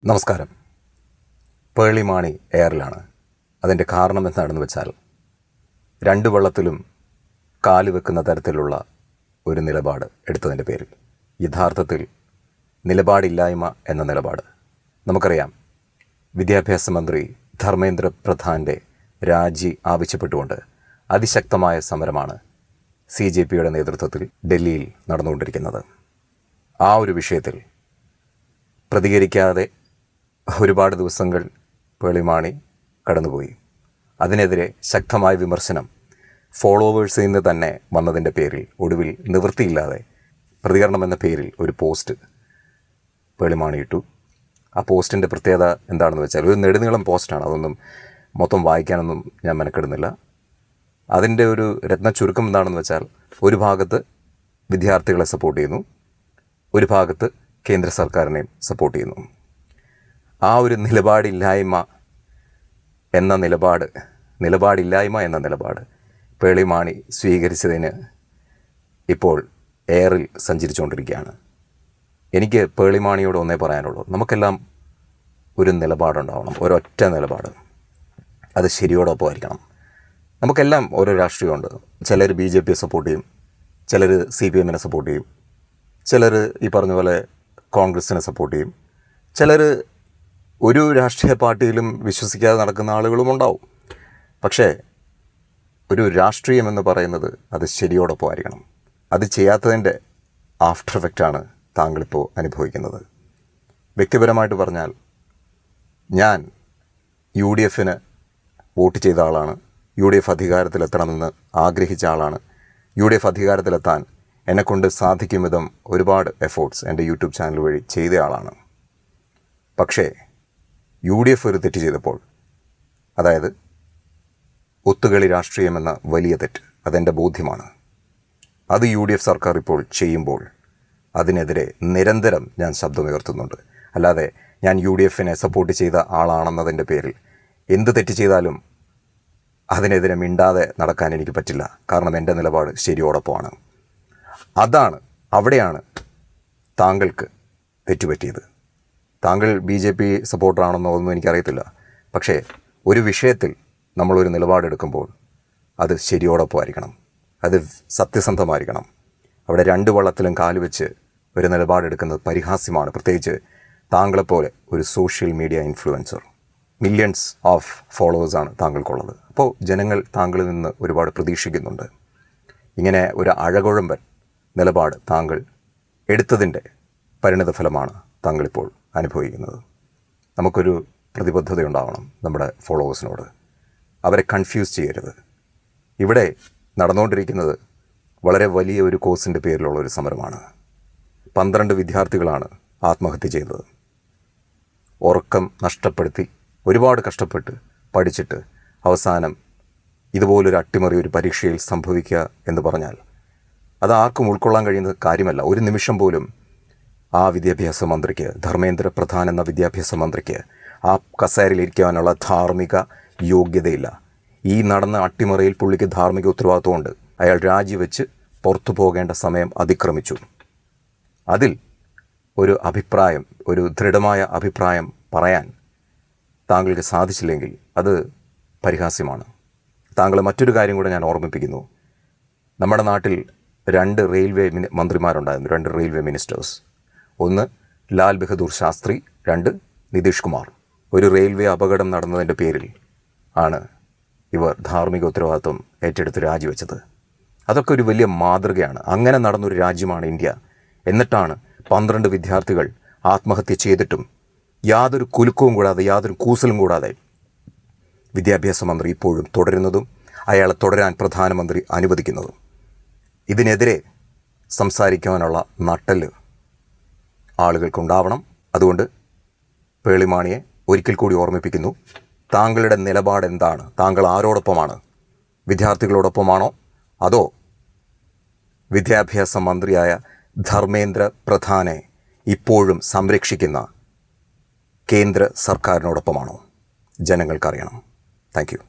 നമസ്കാരം. പേളി മാണി എയറിലാണ്. അതിൻ്റെ കാരണം എന്താണെന്ന് വെച്ചാൽ രണ്ട് വള്ളത്തിലും കാല് വെക്കുന്ന തരത്തിലുള്ള ഒരു നിലപാട് എടുത്തതിൻ്റെ പേരിൽ യഥാർത്ഥത്തിൽ നിലപാടില്ലായ്മ എന്ന നിലപാട്. നമുക്കറിയാം, വിദ്യാഭ്യാസ മന്ത്രി ധർമ്മേന്ദ്ര പ്രധാൻ്റെ രാജി ആവശ്യപ്പെട്ടുകൊണ്ട് അതിശക്തമായ സമരമാണ് CJPയുടെ നേതൃത്വത്തിൽ ഡൽഹിയിൽ നടന്നുകൊണ്ടിരിക്കുന്നത്. ആ ഒരു വിഷയത്തിൽ പ്രതികരിക്കാതെ ഒരുപാട് ദിവസങ്ങൾ പേളി മാണി കടന്നുപോയി. അതിനെതിരെ ശക്തമായ വിമർശനം ഫോളോവേഴ്സിൽ നിന്ന് തന്നെ വന്നതിൻ്റെ പേരിൽ ഒടുവിൽ നിവൃത്തിയില്ലാതെ പ്രതികരണം എന്ന പേരിൽ ഒരു പോസ്റ്റ് പേളി മാണി ഇട്ടു. ആ പോസ്റ്റിൻ്റെ പ്രത്യേകത എന്താണെന്ന് വെച്ചാൽ ഒരു നെടുനീളം പോസ്റ്റാണ്. അതൊന്നും മൊത്തം വായിക്കാനൊന്നും ഞാൻ മെനക്കെടുന്നില്ല. അതിൻ്റെ ഒരു രത്ന ചുരുക്കം എന്താണെന്ന് വെച്ചാൽ, ഒരു ഭാഗത്ത് വിദ്യാർത്ഥികളെ സപ്പോർട്ട് ചെയ്യുന്നു, ഒരു ഭാഗത്ത് കേന്ദ്ര സർക്കാരിനെയും സപ്പോർട്ട് ചെയ്യുന്നു. ആ ഒരു നിലപാടില്ലായ്മ എന്ന നിലപാട് പേളി മാണി സ്വീകരിച്ചതിന് ഇപ്പോൾ എയറിൽ സഞ്ചരിച്ചുകൊണ്ടിരിക്കുകയാണ്. എനിക്ക് പേളി മാണിയോട് ഒന്നേ പറയാനുള്ളൂ, നമുക്കെല്ലാം ഒരു നിലപാടുണ്ടാവണം, ഒരൊറ്റ നിലപാട്. അത് ശരിയോടൊപ്പം ആയിരിക്കണം. നമുക്കെല്ലാം ഓരോ രാഷ്ട്രീയമുണ്ട്. ചിലർ BJPയെ സപ്പോർട്ട് ചെയ്യും, ചിലർ CPMനെ സപ്പോർട്ട് ചെയ്യും, ചിലർ ഈ പറഞ്ഞ പോലെ കോൺഗ്രസിനെ സപ്പോർട്ട് ചെയ്യും, ചിലർ ഒരു രാഷ്ട്രീയ പാർട്ടിയിലും വിശ്വസിക്കാതെ നടക്കുന്ന ആളുകളും ഉണ്ടാവും. പക്ഷേ ഒരു രാഷ്ട്രീയം എന്ന് പറയുന്നത് അത് ശരിയോടൊപ്പം ആയിരിക്കണം. അത് ചെയ്യാത്തതിൻ്റെ ആഫ്റ്റർ എഫക്റ്റാണ് താങ്കളിപ്പോൾ അനുഭവിക്കുന്നത്. വ്യക്തിപരമായിട്ട് പറഞ്ഞാൽ, ഞാൻ UDFന് വോട്ട് ചെയ്ത ആളാണ്. UDF അധികാരത്തിലെത്തണമെന്ന് ആഗ്രഹിച്ച ആളാണ്. UDF അധികാരത്തിലെത്താൻ എന്നെക്കൊണ്ട് സാധിക്കും വിധം ഒരുപാട് എഫേർട്സ് എൻ്റെ യൂട്യൂബ് ചാനൽ വഴി ചെയ്ത ആളാണ്. പക്ഷേ UDF ഒരു തെറ്റ് ചെയ്തപ്പോൾ, അതായത് ഒത്തുകളി രാഷ്ട്രീയമെന്ന വലിയ തെറ്റ്, അതെൻ്റെ ബോധ്യമാണ്. അത് UDF സർക്കാർ ഇപ്പോൾ ചെയ്യുമ്പോൾ അതിനെതിരെ നിരന്തരം ഞാൻ ശബ്ദമുയർത്തുന്നുണ്ട്. അല്ലാതെ ഞാൻ UDFനെ സപ്പോർട്ട് ചെയ്ത ആളാണെന്നതിൻ്റെ പേരിൽ എന്ത് തെറ്റ് ചെയ്താലും അതിനെതിരെ മിണ്ടാതെ നടക്കാൻ എനിക്ക് പറ്റില്ല. കാരണം എൻ്റെ നിലപാട് ശരിയോടൊപ്പമാണ്. അവിടെയാണ് താങ്കൾക്ക് തെറ്റുപറ്റിയത്. താങ്കൾ BJP സപ്പോർട്ടറാണെന്നോ ഒന്നും എനിക്കറിയത്തില്ല. പക്ഷേ ഒരു വിഷയത്തിൽ നമ്മളൊരു നിലപാടെടുക്കുമ്പോൾ അത് ശരിയോടൊപ്പമായിരിക്കണം, അത് സത്യസന്ധമായിരിക്കണം. അവിടെ രണ്ട് വള്ളത്തിലും കാലുവെച്ച് ഒരു നിലപാടെടുക്കുന്നത് പരിഹാസ്യമാണ്. പ്രത്യേകിച്ച് താങ്കളെപ്പോലെ ഒരു social media influencer, millions of ഫോളോവേഴ്സാണ് താങ്കൾക്കുള്ളത്. അപ്പോൾ ജനങ്ങൾ താങ്കളിൽ നിന്ന് ഒരുപാട് പ്രതീക്ഷിക്കുന്നുണ്ട്. ഇങ്ങനെ ഒരു അഴകുഴമ്പൻ നിലപാട് താങ്കൾ എടുത്തതിൻ്റെ പരിണിതഫലമാണ് താങ്കളിപ്പോൾ അനുഭവിക്കുന്നത്. നമുക്കൊരു പ്രതിബദ്ധതയുണ്ടാവണം നമ്മുടെ ഫോളോവേഴ്സിനോട്. അവരെ കൺഫ്യൂസ് ചെയ്യരുത്. ഇവിടെ നടന്നുകൊണ്ടിരിക്കുന്നത് വളരെ വലിയ ഒരു കോഴ്സിൻ്റെ പേരിലുള്ള ഒരു സമരമാണ്. 12 വിദ്യാർത്ഥികളാണ് ആത്മഹത്യ ചെയ്തത്. ഉറക്കം നഷ്ടപ്പെടുത്തി ഒരുപാട് കഷ്ടപ്പെട്ട് പഠിച്ചിട്ട് അവസാനം ഇതുപോലൊരു അട്ടിമറി ഒരു പരീക്ഷയിൽ സംഭവിക്കുക എന്ന് പറഞ്ഞാൽ അത് ആർക്കും ഉൾക്കൊള്ളാൻ കഴിയുന്ന കാര്യമല്ല. ഒരു നിമിഷം പോലും ആ വിദ്യാഭ്യാസ മന്ത്രിക്ക്, ധർമ്മേന്ദ്ര പ്രധാൻ എന്ന വിദ്യാഭ്യാസ മന്ത്രിക്ക് ആ കസേരയിലിരിക്കാനുള്ള ധാർമ്മിക യോഗ്യതയില്ല. ഈ നടന്ന അട്ടിമറിയിൽ പുള്ളിക്ക് ധാർമ്മിക ഉത്തരവാദിത്വമുണ്ട്. അയാൾ രാജിവെച്ച് പുറത്തു പോകേണ്ട സമയം അതിക്രമിച്ചു. അതിൽ ഒരു ദൃഢമായ അഭിപ്രായം പറയാൻ താങ്കൾക്ക് സാധിച്ചില്ലെങ്കിൽ അത് പരിഹാസ്യമാണ്. താങ്കളെ മറ്റൊരു കാര്യം കൂടെ ഞാൻ ഓർമ്മിപ്പിക്കുന്നു. നമ്മുടെ നാട്ടിൽ 2 റെയിൽവേ മന്ത്രിമാരുണ്ടായിരുന്നു, 2 റെയിൽവേ മിനിസ്റ്റേഴ്സ്. ഒന്ന് ലാൽ ബഹദൂർ ശാസ്ത്രി, 2 നിതീഷ് കുമാർ. ഒരു റെയിൽവേ അപകടം നടന്നതിൻ്റെ പേരിൽ ആണ് ഇവർ ധാർമ്മിക ഉത്തരവാദിത്വം ഏറ്റെടുത്ത് രാജിവെച്ചത്. അതൊക്കെ ഒരു വലിയ മാതൃകയാണ്. അങ്ങനെ നടന്നൊരു രാജ്യമാണ് ഇന്ത്യ. എന്നിട്ടാണ് 12 വിദ്യാർത്ഥികൾ ആത്മഹത്യ ചെയ്തിട്ടും യാതൊരു കുലുക്കവും കൂടാതെ, യാതൊരു കൂസലും കൂടാതെ വിദ്യാഭ്യാസ മന്ത്രി ഇപ്പോഴും തുടരുന്നതും അയാളെ തുടരാൻ പ്രധാനമന്ത്രി അനുവദിക്കുന്നതും. ഇതിനെതിരെ സംസാരിക്കാനുള്ള നട്ടെല്ല് ആളുകൾക്കുണ്ടാവണം. അതുകൊണ്ട് പേളി മാണിയെ ഒരിക്കൽ കൂടി ഓർമ്മിപ്പിക്കുന്നു, താങ്കളുടെ നിലപാട് എന്താണ്? താങ്കൾ ആരോടൊപ്പമാണ്? വിദ്യാർത്ഥികളോടൊപ്പമാണോ, അതോ വിദ്യാഭ്യാസ മന്ത്രിയായ ധർമ്മേന്ദ്ര പ്രധാനെ ഇപ്പോഴും സംരക്ഷിക്കുന്ന കേന്ദ്ര സർക്കാരിനോടൊപ്പമാണോ? ജനങ്ങൾക്കറിയണം. Thank you.